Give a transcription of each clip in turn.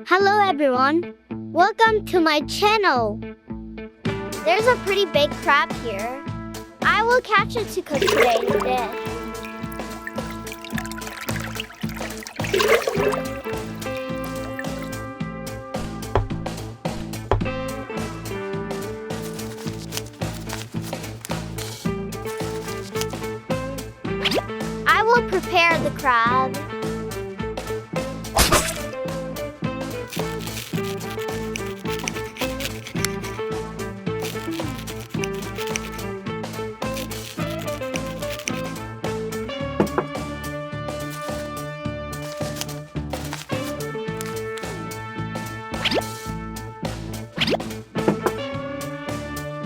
Hello everyone, welcome to my channel. There's a pretty big crab here. I will catch it to cook today in the dish. I will prepare the crab.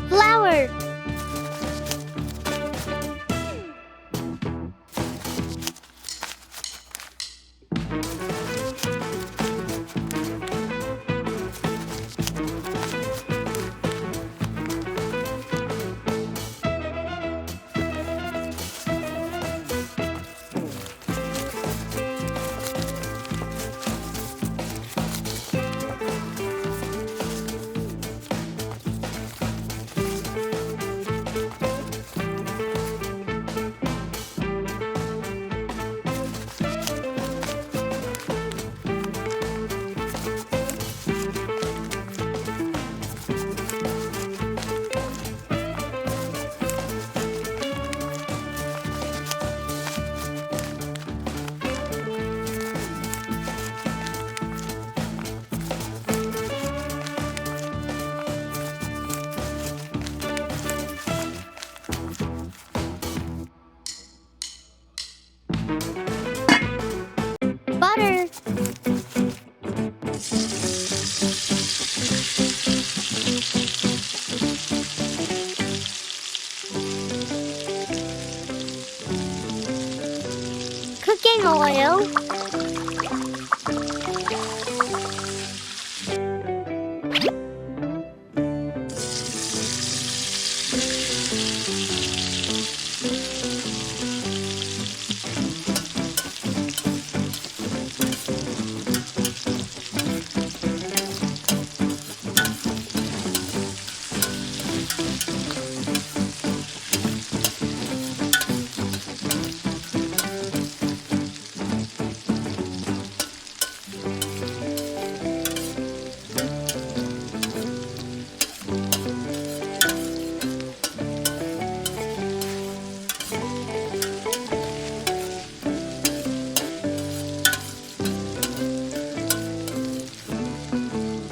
Flour. Butter. Cooking oil.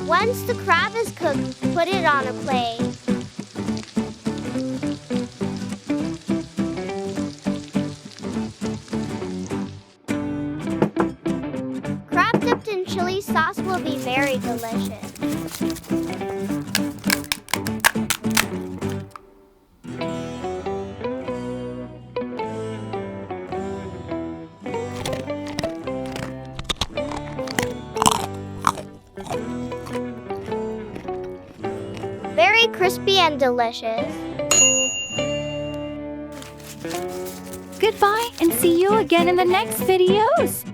Once the crab is cooked, put it on a plate. Crab dipped in chili sauce will be very delicious. Very crispy and delicious. Goodbye and see you again in the next videos.